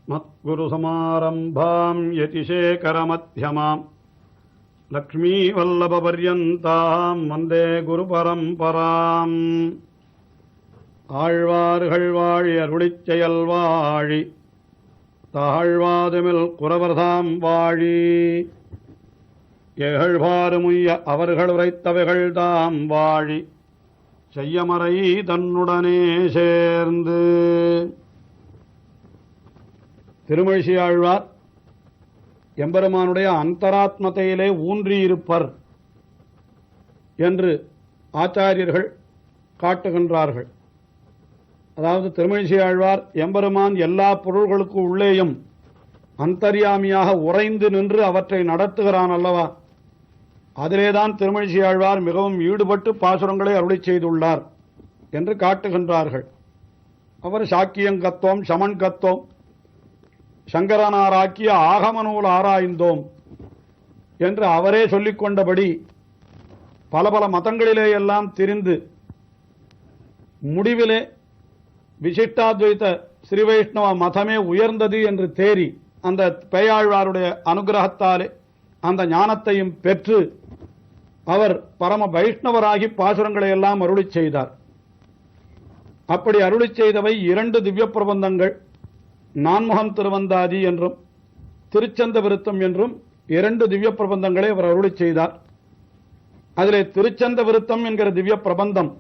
மத்குருசமாரம்பாம் யதிசேகரமத்யமாம் லக்ஷ்மீவல்லபபர்யந்தாம் வந்தே குருபரம்பராம். ஆழ்வார்கள் வாழி அருளிச் செயல் வாழி தாழ்வாதுமில் குறவர்தாம் வாழி. எகழ்வாறுமுய்ய அவர்கள் உரைத்தவைகள் தாம் வாழி செய்யமறை தன்னுடனே சேர்ந்து. திருமழிசை ஆழ்வார் எம்பெருமானுடைய அந்தராத்மத்தையிலே ஊன்றியிருப்பர் என்று ஆச்சாரியர்கள் காட்டுகின்றார்கள். அதாவது திருமழிசை ஆழ்வார் எம்பெருமான் எல்லா பொருள்களுக்கு உள்ளேயும் அந்தர்யாமியாக உறைந்து நின்று அவற்றை நடத்துகிறான் அல்லவா, அதிலேதான் திருமழிசை ஆழ்வார் மிகவும் ஈடுபட்டு பாசுரங்களை அருளிச் செய்துள்ளார் என்று காட்டுகின்றார்கள். அவர் சாக்கியங்கத்தோம் சமன் கத்தோம் சங்கரனாராக்கிய ஆகமநூல் ஆராய்ந்தோம் என்று அவரே சொல்லிக் கொண்டபடி பல பல மதங்களிலே எல்லாம் திரிந்து முடிவிலே விசிஷ்டாத்வைத ஸ்ரீ வைஷ்ணவ மதமே உயர்ந்தது என்று தேறி அந்த பேயாழ்வாருடைய அனுகிரகத்தாலே அந்த ஞானத்தையும் பெற்று அவர் பரம வைஷ்ணவராகி பாசுரங்களை எல்லாம் அருளிச் செய்தார். அப்படி அருளிச் செய்தவை 2 திவ்ய பிரபந்தங்கள், நான்முகன் திருவந்தாதி என்றும் திருச்சந்த விருத்தம் என்றும் 2 திவ்ய பிரபந்தங்களை அவர் அருளிச் செய்தார். அதிலே திருச்சந்த விருத்தம் என்கிற திவ்ய பிரபந்தம்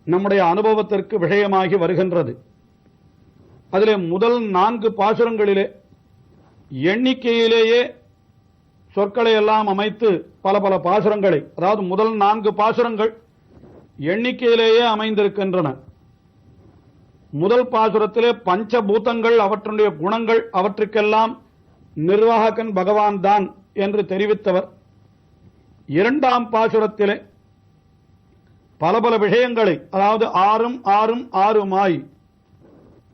நம்முடைய அனுபவத்திற்கு விஷயமாகி வருகின்றது. அதிலே முதல் 4 பாசுரங்களிலே எண்ணிக்கையிலேயே சொற்களை எல்லாம் அமைத்து பல பல பாசுரங்களை, அதாவது முதல் 4 பாசுரங்கள் எண்ணிக்கையிலேயே அமைந்திருக்கின்றன. முதல் பாசுரத்திலே பஞ்சபூதங்கள், அவற்றுடைய குணங்கள், அவற்றுக்கெல்லாம் நிர்வாககன் பகவான் தான் என்று தெரிவித்தவர். 2ஆம் பாசுரத்திலே பல பல விஷயங்களை, அதாவது 6ம் 6ம் 6மாய்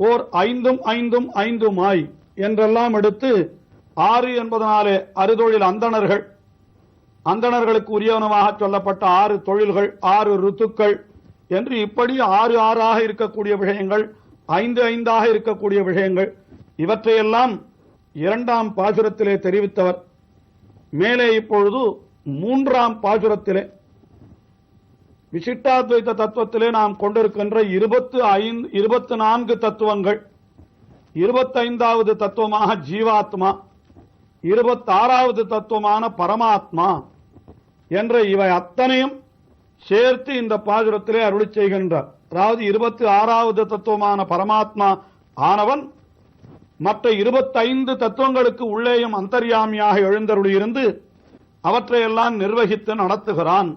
ஓர் 5ம் 5ம் 5மாய் என்றெல்லாம் எடுத்து 6 என்பதனாலே அறுதொழில் அந்தணர்கள், அந்தணர்களுக்கு உரியவனமாக சொல்லப்பட்ட 6 தொழில்கள், 6 ருத்துக்கள் என்று இப்படி 6 6ஆக இருக்கக்கூடிய விஷயங்கள், 5 5ஆக இருக்கக்கூடிய விஷயங்கள், இவற்றையெல்லாம் 2ஆம் பாசுரத்திலே தெரிவித்தவர். மேலே இப்பொழுது 3ஆம் பாசுரத்திலே விசிஷ்டாத்வைத தத்துவத்திலே நாம் கொண்டிருக்கின்ற 24 தத்துவங்கள், 25வது தத்துவமாக ஜீவாத்மா, 26வது தத்துவமான பரமாத்மா என்ற இவை அத்தனையும் சேர்த்து இந்த பாசுரத்திலே அருளிச் செய்கின்றார். அதாவது 26வது தத்துவமான பரமாத்மா ஆனவன் மற்ற 25 தத்துவங்களுக்கு உள்ளேயும் அந்தர்யாமியாக எழுந்தருளியிருந்து அவற்றையெல்லாம் நிர்வகித்து நடத்துகிறான்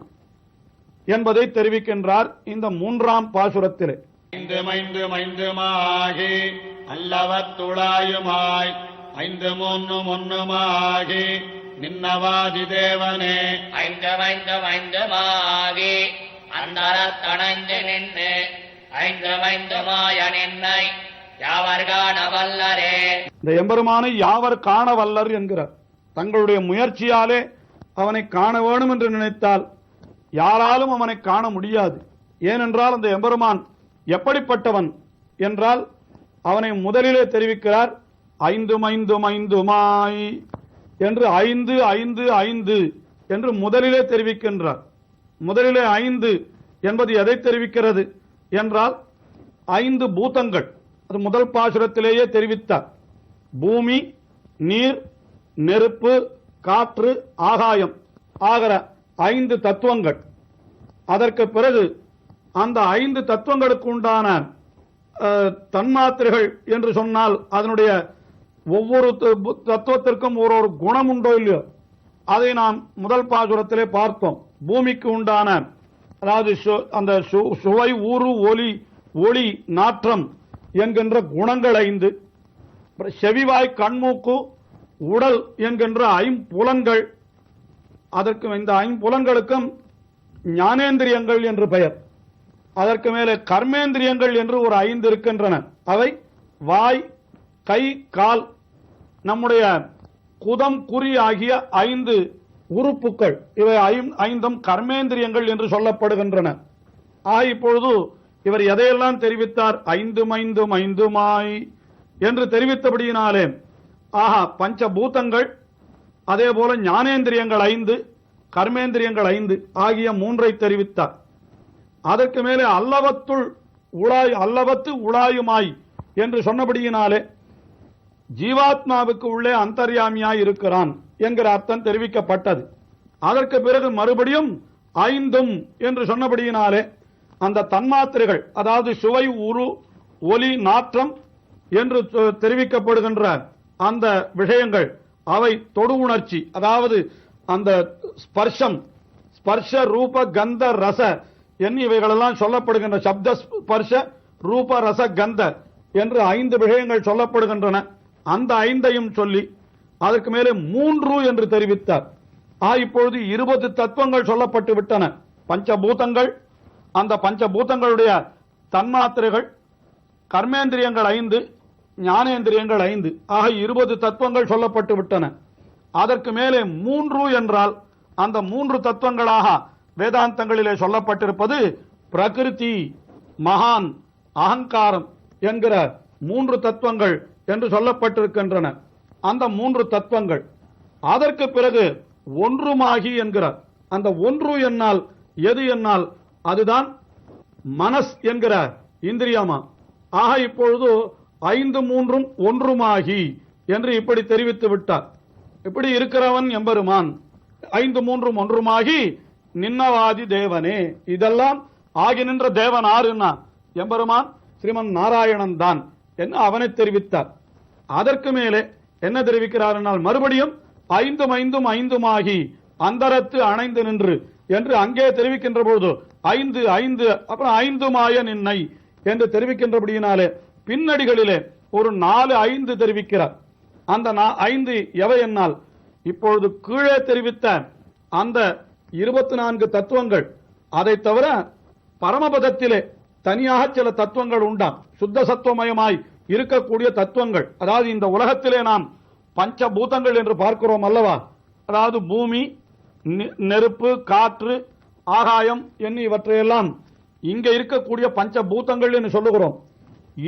என்பதை தெரிவிக்கின்றார் இந்த 3ஆம் பாசுரத்திலே. அல்லவத்துளாயுமாய் 5 3 1மாகி நின்னவாதி தேவனே 5 5 5மாகி அந்தரத்தணைந்து நின்று 5 5மாய நின்னை யாவர் காண வல்லரே. இந்த எம்பெருமானை யாவர் காண வல்லர் என்கிறார். தங்களுடைய முயற்சியாலே அவனை காண வேண்டும் என்று நினைத்தால் யாராலும் அவனை காண முடியாது. ஏனென்றால் அந்த எம்பெருமான் எப்படிப்பட்டவன் என்றால் அவனை முதலிலே தெரிவிக்கிறார். 5 5 5மாய் என்று 5 5 5 என்று முதலிலே தெரிவிக்கின்றார். முதலிலே 5 என்பது எதை தெரிவிக்கிறது என்றால் 5 பூதங்கள், அது முதல் பாசுரத்திலேயே தெரிவித்தார். பூமி, நீர், நெருப்பு, காற்று, ஆகாயம் ஆகிற 5 தத்துவங்கள். அதற்கு பிறகு அந்த 5 தத்துவங்களுக்கு உண்டான தன்மாத்திரைகள் என்று சொன்னால் அதனுடைய ஒவ்வொரு தத்துவத்திற்கும் ஒரு குணம் உண்டோ இல்லையோ, அதை நாம் முதல் பாசுரத்திலே பார்த்தோம். பூமிக்கு உண்டான, அதாவது அந்த சுவை, ஊறு, ஒலி, ஒளி, நாற்றம் என்கின்ற குணங்கள் 5, செவிவாய் கண்மூக்கு உடல் என்கின்ற 5 புலன்கள், அதற்கு இந்த 5 புலன்களுக்கும் ஞானேந்திரியங்கள் என்று பெயர். அதற்கு மேலே கர்மேந்திரியங்கள் என்று ஒரு 5 இருக்கின்றன. அவை வாய், கை, கால், நம்முடைய குதம், குறி ஆகிய 5 உறுப்புக்கள். இவை 5ம் கர்மேந்திரியங்கள் என்று சொல்லப்படுகின்றன. இப்பொழுது இவர் எதையெல்லாம் தெரிவித்தார்? 5 5 5மாய் என்று தெரிவித்தபடியினாலே ஆஹா பஞ்சபூதங்கள் அதே போல ஞானேந்திரியங்கள் 5 கர்மேந்திரியங்கள் 5 ஆகிய 3 தெரிவித்தார். அதற்கு மேலே அல்லவத்து உளாயுமாய் என்று சொன்னபடியினாலே ஜீவாத்மாவுக்கு உள்ளே அந்தர்யாமியாய் இருக்கிறான் என்கிற அர்த்தம் தெரிவிக்கப்பட்டது. அதற்கு பிறகு மறுபடியும் 5 என்று சொன்னபடியினாலே அந்த தன்மாத்திரைகள், அதாவது சுவை, உரு, ஒலி, நாற்றம் என்று தெரிவிக்கப்படுகின்ற அந்த விஷயங்கள், அவை தொடு உணர்ச்சி, அதாவது அந்த ஸ்பர்ஷ ரூப கந்த ரச என்று இவைகளெல்லாம் சொல்லப்படுகின்ற சப்த ஸ்பர்ஷ ரூப ரச கந்த என்று 5 விஷயங்கள் சொல்லப்படுகின்றன. அந்த 5ஐயும் சொல்லி அதற்கு மேலே 3 என்று தெரிவித்தார். இப்பொழுது 20 தத்துவங்கள் சொல்லப்பட்டு விட்டன. பஞ்சபூதங்கள், அந்த பஞ்சபூதங்களுடைய தன்மாத்திரைகள், கர்மேந்திரியங்கள் 5, ஞானேந்திரியங்கள் 5 ஆக 20 தத்துவங்கள் சொல்லப்பட்டு விட்டன. அதற்கு மேலே 3 என்றால் அந்த 3 தத்துவங்களாக வேதாந்தங்களிலே சொல்லப்பட்டிருப்பது பிரகிருதி, மகான், அகங்காரம் என்கிற 3 தத்துவங்கள் என்று சொல்லப்பட்டிருக்கின்றன. அந்த 3 தத்துவங்கள் அதற்கு பிறகு ஒன்றுமாகி என்கிறார். அந்த ஒன்று என்னால் எது என்னால் அதுதான் மனஸ் என்கிற இந்திரியமா. இப்பொழுது 5 3 ஒன்றுமாகி என்று இப்படி தெரிவித்து விட்டார். இப்படி இருக்கிறவன் எம்பெருமான், 5 3 ஒன்றுமாகி நின்னவாதி தேவனே. இதெல்லாம் ஆகி நின்ற தேவன் ஆறுன்னா எம்பெருமான் ஸ்ரீமன் நாராயணன் தான் என்று அவனை தெரிவித்தார். அதற்கு மேலே என்ன தெரிவிக்கிறார் என்றால் மறுபடியும் 5 5 5 அந்தரத்து அணைந்து நின்று என்று அங்கே தெரிவிக்கின்ற பொழுது 5 5 அப்புறம் 5 மாய நின்னை என்று தெரிவிக்கின்றபடியினாலே பின்னடிகளிலே ஒரு 4 5 தெரிவிக்கிறார். அந்த 5 எவை என்னால் இப்பொழுது கீழே தெரிவித்த அந்த 24 தத்துவங்கள், அதை தவிர பரமபதத்திலே தனியாக சில தத்துவங்கள் உண்டாம். சுத்த சத்துவமயமாய் இருக்கக்கூடிய தத்துவங்கள், அதாவது இந்த உலகத்திலே நாம் பஞ்சபூதங்கள் என்று பார்க்கிறோம் அல்லவா, அதாவது பூமி, நெருப்பு, காற்று, ஆகாயம் என்ன இவற்றையெல்லாம் இங்கே இருக்கக்கூடிய பஞ்சபூதங்கள் என்று சொல்லுகிறோம்.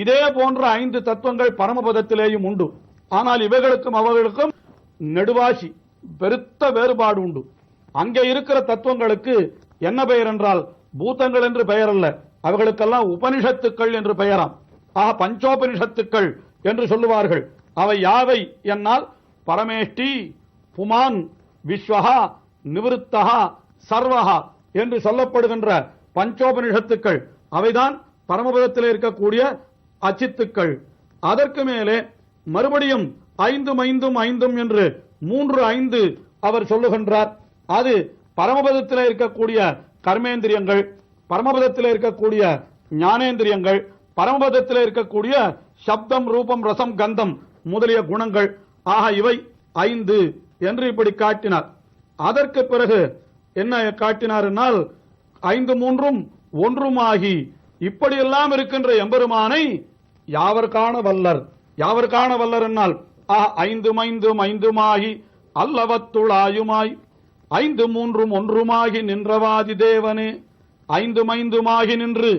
இதே போன்ற 5 தத்துவங்கள் பரமபதத்திலேயும் உண்டு. ஆனால் இவைகளுக்கும் அவர்களுக்கும் நெடுவாசி பெருத்த வேறுபாடு உண்டு. அங்கே இருக்கிற தத்துவங்களுக்கு என்ன பெயர் என்றால் பூதங்கள் என்று பெயர் அல்ல, அவைகளுக்கெல்லாம் உபனிஷத்துக்கள் என்று பெயராம். பஞ்சோபனிஷத்துக்கள் என்று சொல்லுவார்கள். அவை யாவை என்னால் பரமேஷ்டி, புமான், விஸ்வஹா, நிவிருத்தஹா, சர்வஹா என்று சொல்லப்படுகின்ற பஞ்சோபனிஷத்துக்கள். அவைதான் பரமபதத்தில் இருக்கக்கூடிய அச்சித்துக்கள். அதற்கு மேலே மறுபடியும் 5 5 5 என்று 3 5 அவர் சொல்லுகின்றார். அது பரமபதத்தில் இருக்கக்கூடிய கர்மேந்திரியங்கள், பரமபதத்தில் இருக்கக்கூடிய ஞானேந்திரியங்கள், பரமபதத்தில் இருக்கக்கூடிய சப்தம், ரூபம், ரசம், கந்தம் முதலிய குணங்கள். இவை 5 என்று இப்படி காட்டினார். அதற்கு பிறகு என்ன காட்டினார் என்னால் 5 3 ஒன்றுமாகி இப்படியெல்லாம் இருக்கின்ற எம்பெருமானை யாவர் காண வல்லர். யாவர் காண வல்லர் என்னால் 5 5 5 அல்லவத்துளாயுமாய் 5 3 ஒன்றுமாகி நின்றவாதி தேவனே. 5 5 நின்று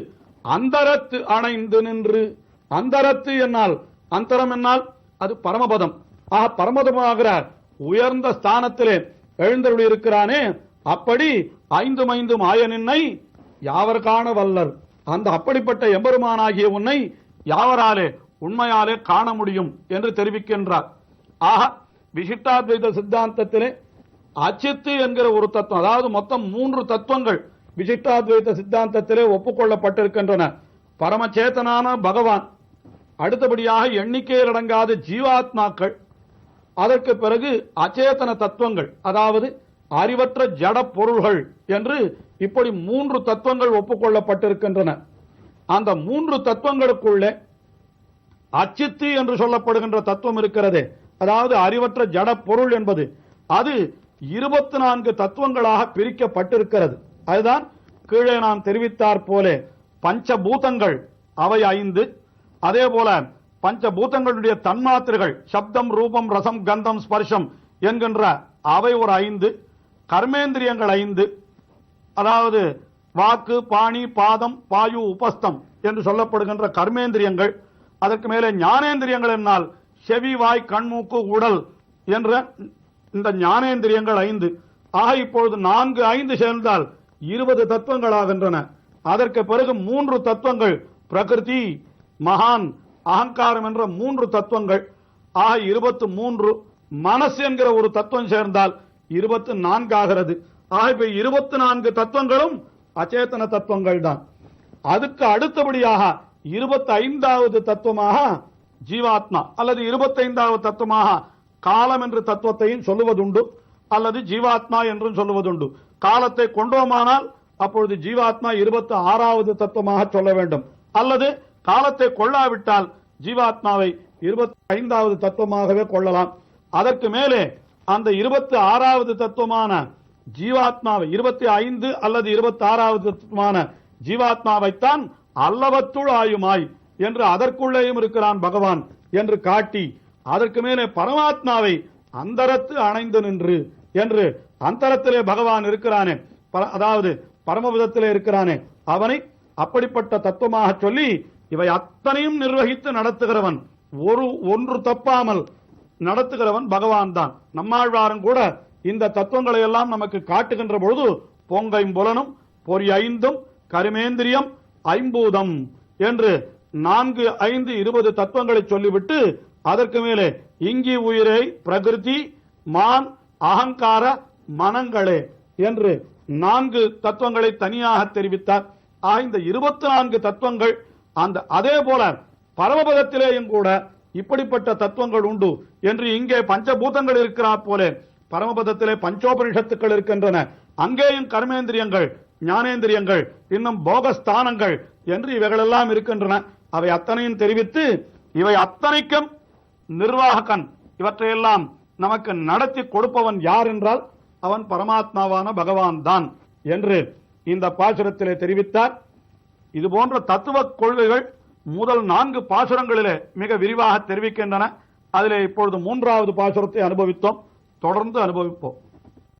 அந்தரத்து அணைந்து நின்று. அந்தரத்து என்னால் அந்தரம் என்னால் அது பரமபதம். பரமபதமாகிற உயர்ந்த ஸ்தானத்திலே எழுந்தருளி இருக்கிறானே, அப்படி 5 5 மாய நின்னை யாவர் காண வல்லர். அந்த அப்படிப்பட்ட எம்பெருமானாகிய உன்னை யாவராலே உண்மையாலே காண முடியும் என்று தெரிவிக்கின்றார். விசிஷ்டாத்வைத சித்தாந்தத்திலே அச்சித்து என்கிற ஒரு தத்துவம், அதாவது மொத்தம் 3 தத்துவங்கள் விசிஷ்டாத்வைத சித்தாந்தத்திலே ஒப்புக்கொள்ளப்பட்டிருக்கின்றன. பரமச்சேதனான பகவான், அடுத்தபடியாக எண்ணிக்கையில் அடங்காத ஜீவாத்மாக்கள், அதற்கு பிறகு அச்சேதன தத்துவங்கள், அதாவது அறிவற்ற ஜட பொருள்கள் என்று இப்படி 3 தத்துவங்கள் ஒப்புக்கொள்ளப்பட்டிருக்கின்றன. அந்த 3 தத்துவங்களுக்குள்ளே அச்சித்து என்று சொல்லப்படுகின்ற தத்துவம் இருக்கிறதே, அதாவது அறிவற்ற ஜட பொருள் என்பது, அது 24 தத்துவங்களாக பிரிக்கப்பட்டிருக்கிறது. அதுதான் கீழே நாம் தெரிவித்தார் போலே பஞ்சபூதங்கள் அவை 5, அதே போல பஞ்சபூதங்களுடைய தன்மாத்திரைகள் சப்தம், ரூபம், ரசம், கந்தம், ஸ்பர்ஷம் என்கின்ற அவை ஒரு 5, கர்மேந்திரியங்கள் 5, அதாவது வாக்கு, பாணி, பாதம், பாயு, உபஸ்தம் என்று சொல்லப்படுகின்ற கர்மேந்திரியங்கள், அதற்கு மேலே ஞானேந்திரியங்கள் என்னால் செவி, வாய், கண்மூக்கு, உடல் என்ற இந்த ஞானேந்திரியங்கள் 5. ஆக இப்பொழுது 4, 5 சேர்ந்தால் 20 தத்துவங்கள் ஆகின்றன. அதற்கு பிறகு 3 தத்துவங்கள், பிரகிருதி, மகான், அகங்காரம் என்ற 3 தத்துவங்கள். ஆக 23. மனசு என்கிற ஒரு தத்துவம் சேர்ந்தால் 24 ஆகிறது. ஆக இப்ப 24 தத்துவங்களும் அச்சேதன தத்துவங்கள் தான். அதுக்கு அடுத்தபடியாக 25வது தத்துவமாக ஜீவாத்மா அல்லது 25வது தத்துவமாக காலம் என்ற தத்துவத்தையும் சொல்லுவதுண்டு, அல்லது ஜீவாத்மா என்றும் சொல்லுவதுண்டு. காலத்தை கொண்டோமானால் அப்பொழுது ஜீவாத்மா 26வது தத்துவமாக சொல்ல வேண்டும், அல்லது காலத்தை கொள்ளாவிட்டால் ஜீவாத்மாவை 25வது தத்துவமாகவே கொள்ளலாம். அதற்கு மேலே அந்த 26வது தத்துவமான ஜீவாத்மாவை 25 அல்லது 26வது தத்துவமான ஜீவாத்மாவைத்தான் அல்லவத்துள் ஆயுமாய் என்று அதற்குள்ளேயும் இருக்கிறான் பகவான் என்று காட்டி, அதற்கு மேலே பரமாத்மாவை அந்தரத்து அணைந்து நின்று என்று அந்தரத்திலே பகவான் இருக்கிறானே, அதாவது பரமபதத்திலே இருக்கிறானே, அவனை அப்படிப்பட்ட தத்துவமாக சொல்லி இவை அத்தனையும் நிர்வகித்து நடத்துகிறவன், ஒன்று தப்பாமல் நடத்துகிறவன் பகவான் தான். நம்மாழ்வாரும் கூட இந்த தத்துவங்களை எல்லாம் நமக்கு காட்டுகின்ற பொழுது பொங்கைம்புலனும் பொறி 5 கருமேந்திரியம் 50 என்று 4, 5, 20 தத்துவங்களை சொல்லிவிட்டு அதற்கு மேலே இங்கி உயிரை, பிரகிருதி, மான், அகங்கார, மனங்களே என்று 4 தத்துவங்களை தனியாக தெரிவித்தார். இந்த 24 தத்துவங்கள் அதே போல பரமபதத்திலேயும் கூட இப்படிப்பட்ட தத்துவங்கள் உண்டு என்று இங்கே பஞ்சபூதங்கள் இருக்கிறார் போல பரமபதத்திலே பஞ்சோபனிஷத்துக்கள் இருக்கின்றன. அங்கேயும் கர்மேந்திரியங்கள், ஞானேந்திரியங்கள், இன்னும் போகஸ்தானங்கள் என்று இவைகளெல்லாம் இருக்கின்றன. அவை அத்தனையும் தெரிவித்து இவை அத்தனைக்கும் நிர்வாககன், இவற்றையெல்லாம் நமக்கு நடத்தி கொடுப்பவன் யார் என்றால் அவன் பரமாத்மாவான பகவான் தான் என்று இந்த பாசுரத்திலே தெரிவித்தார். இது போன்ற தத்துவ கொள்கைகள் முதல் 4 பாசுரங்களிலே மிக விரிவாக தெரிவிக்கின்றன. அதிலே இப்பொழுது 3வது பாசுரத்தை அனுபவித்தோம், தொடர்ந்து அனுபவிப்போம்.